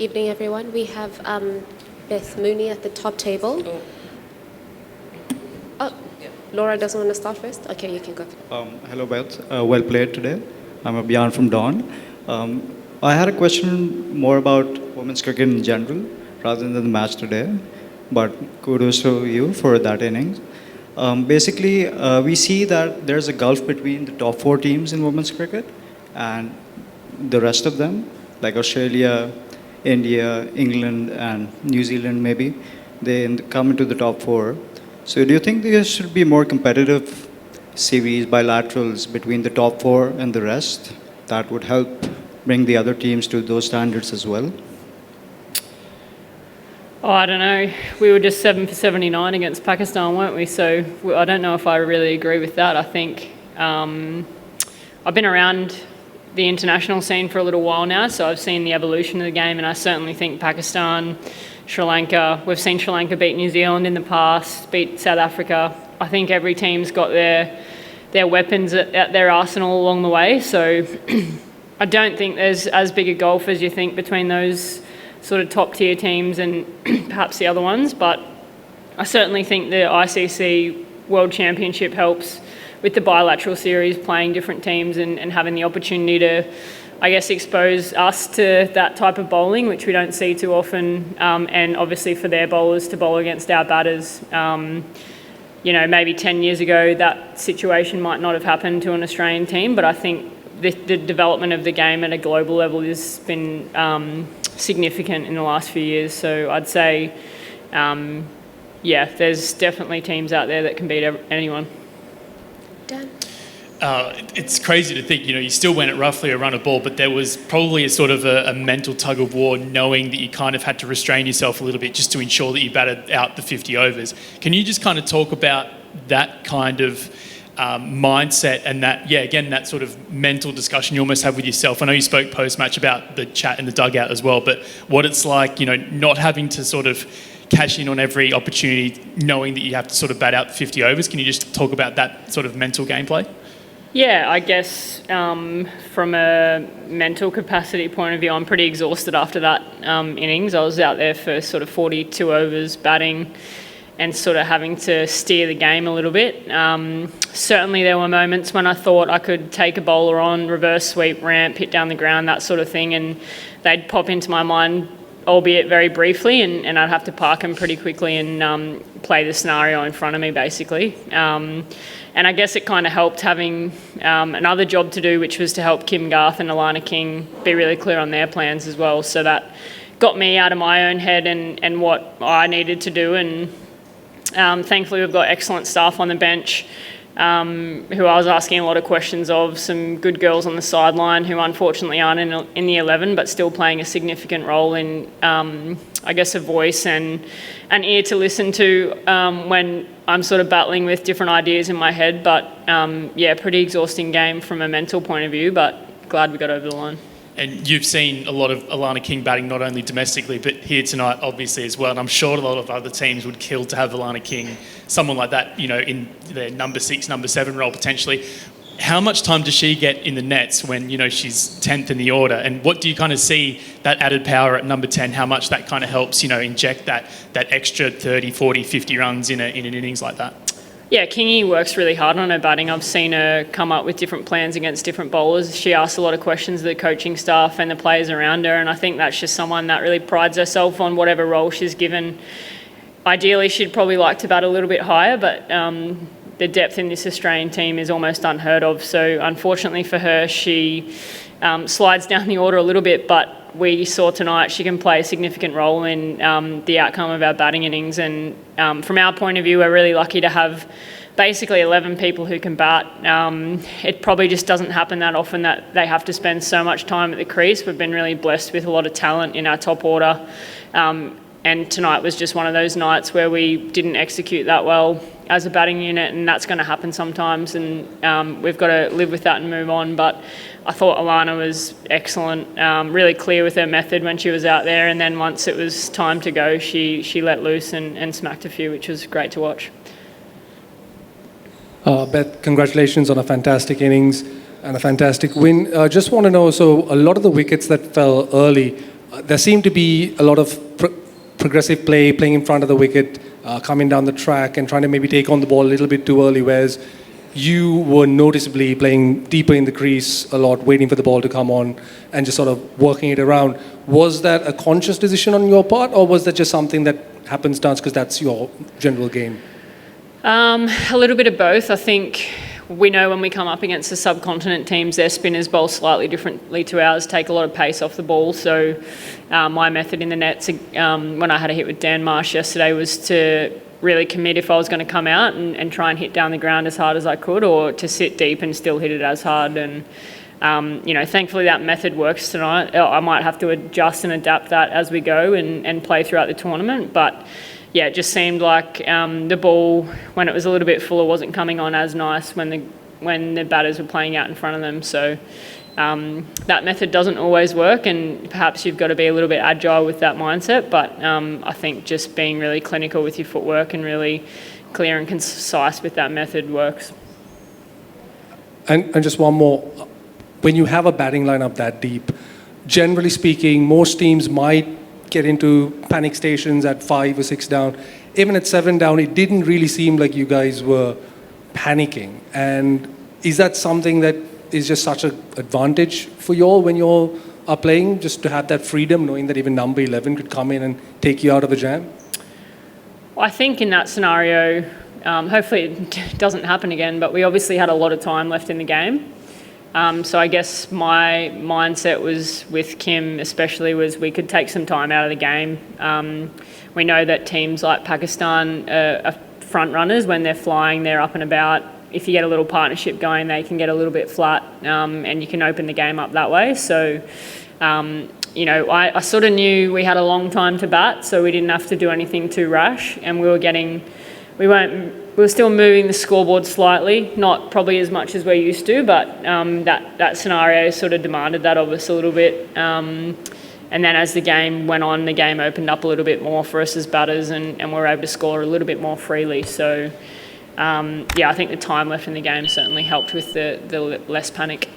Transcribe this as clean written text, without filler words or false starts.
evening, everyone. We have Beth Mooney at the top table. Oh, Laura doesn't want to start first? Okay, you can go. Hello, Beth. Well played today. I'm Abhiyan from Dawn. I had a question more about women's cricket in general rather than the match today, but kudos to you for that innings. Basically, we see that there's a gulf between the top four teams in women's cricket and the rest of them, like Australia, India, England, and New Zealand maybe. They come into the top four. So do you think there should be more competitive series, bilaterals between the top four and the rest that would help bring the other teams to those standards as well? Oh, I don't know. We were just 7 for 79 against Pakistan, weren't we? So I don't know if I really agree with that. I think I've been around the international scene for a little while now, so I've seen the evolution of the game, and I certainly think Pakistan, Sri Lanka, we've seen Sri Lanka beat New Zealand in the past, beat South Africa. I think every team's got their weapons at their arsenal along the way, so I don't think there's as big a gulf as you think between those sort of top tier teams and perhaps the other ones, but I certainly think the ICC World Championship helps with the bilateral series, playing different teams and having the opportunity to, I guess, expose us to that type of bowling, which we don't see too often, and obviously for their bowlers to bowl against our batters. Maybe 10 years ago that situation might not have happened to an Australian team, but I think the development of the game at a global level has been significant in the last few years. So I'd say, there's definitely teams out there that can beat anyone. Dan? It's crazy to think, you still went at roughly a run of ball, but there was probably a sort of a mental tug of war knowing that you kind of had to restrain yourself a little bit just to ensure that you batted out the 50 overs. Can you just kind of talk about that kind of mindset and that, again, that sort of mental discussion you almost have with yourself? I know you spoke post-match about the chat in the dugout as well, but what it's like, not having to sort of cash in on every opportunity, knowing that you have to sort of bat out 50 overs. Can you just talk about that sort of mental gameplay? Yeah, I guess from a mental capacity point of view, I'm pretty exhausted after that innings. I was out there for sort of 42 overs batting and sort of having to steer the game a little bit. Certainly there were moments when I thought I could take a bowler on, reverse sweep, ramp, hit down the ground, that sort of thing, and they'd pop into my mind, albeit very briefly, and I'd have to park them pretty quickly and play the scenario in front of me, basically. And I guess it kind of helped having another job to do, which was to help Kim Garth and Alana King be really clear on their plans as well. So that got me out of my own head and what I needed to do. And thankfully, we've got excellent staff on the bench who I was asking a lot of questions of, some good girls on the sideline who unfortunately aren't in the 11 but still playing a significant role in, I guess, a voice and an ear to listen to when I'm sort of battling with different ideas in my head. But pretty exhausting game from a mental point of view, but glad we got over the line. And you've seen a lot of Alana King batting not only domestically but here tonight obviously as well, and I'm sure a lot of other teams would kill to have Alana King, someone like that, in their number 6, number 7 role potentially. How much time does she get in the nets when she's 10th in the order, and what do you kind of see that added power at number 10, how much that kind of helps inject that extra 30, 40, 50 runs in an innings like that? Yeah, Kingy works really hard on her batting. I've seen her come up with different plans against different bowlers. She asks a lot of questions of the coaching staff and the players around her, and I think that's just someone that really prides herself on whatever role she's given. Ideally, she'd probably like to bat a little bit higher, but the depth in this Australian team is almost unheard of. So unfortunately for her, she slides down the order a little bit, but we saw tonight she can play a significant role in the outcome of our batting innings. And from our point of view, we're really lucky to have basically 11 people who can bat. It probably just doesn't happen that often that they have to spend so much time at the crease. We've been really blessed with a lot of talent in our top order. And tonight was just one of those nights where we didn't execute that well as a batting unit, and that's going to happen sometimes, and we've got to live with that and move on. But I thought Alana was excellent, really clear with her method when she was out there, and then once it was time to go, she let loose and smacked a few, which was great to watch. Beth, congratulations on a fantastic innings and a fantastic win. Just want to know, so a lot of the wickets that fell early, there seemed to be a lot of progressive play, playing in front of the wicket, coming down the track and trying to maybe take on the ball a little bit too early, whereas you were noticeably playing deeper in the crease a lot, waiting for the ball to come on and just sort of working it around. Was that a conscious decision on your part, or was that just something that happens dance because that's your general game? A little bit of both. I think we know when we come up against the subcontinent teams, their spinners bowl slightly differently to ours, take a lot of pace off the ball. So my method in the nets, when I had a hit with Dan Marsh yesterday, was to really commit if I was going to come out and try and hit down the ground as hard as I could, or to sit deep and still hit it as hard. And thankfully that method works tonight. I might have to adjust and adapt that as we go and play throughout the tournament. But yeah, it just seemed like the ball, when it was a little bit fuller, wasn't coming on as nice when the batters were playing out in front of them. So that method doesn't always work, and perhaps you've got to be a little bit agile with that mindset. But I think just being really clinical with your footwork and really clear and concise with that method works. And just one more. When you have a batting lineup that deep, generally speaking, most teams might get into panic stations at 5 or 6 down. Even at 7 down, it didn't really seem like you guys were panicking. And is that something that is just such an advantage for you all when you are playing, just to have that freedom, knowing that even number 11 could come in and take you out of a jam? Well, I think in that scenario, hopefully it doesn't happen again, but we obviously had a lot of time left in the game. So I guess my mindset was with Kim especially was we could take some time out of the game. We know that teams like Pakistan are front runners. When they're flying, they're up and about. If you get a little partnership going, they can get a little bit flat, and you can open the game up that way. So, I sort of knew we had a long time to bat, so we didn't have to do anything too rash, and we were still moving the scoreboard slightly, not probably as much as we're used to, but that scenario sort of demanded that of us a little bit. And then as the game went on, the game opened up a little bit more for us as batters, and we were able to score a little bit more freely. So, I think the time left in the game certainly helped with the less panic.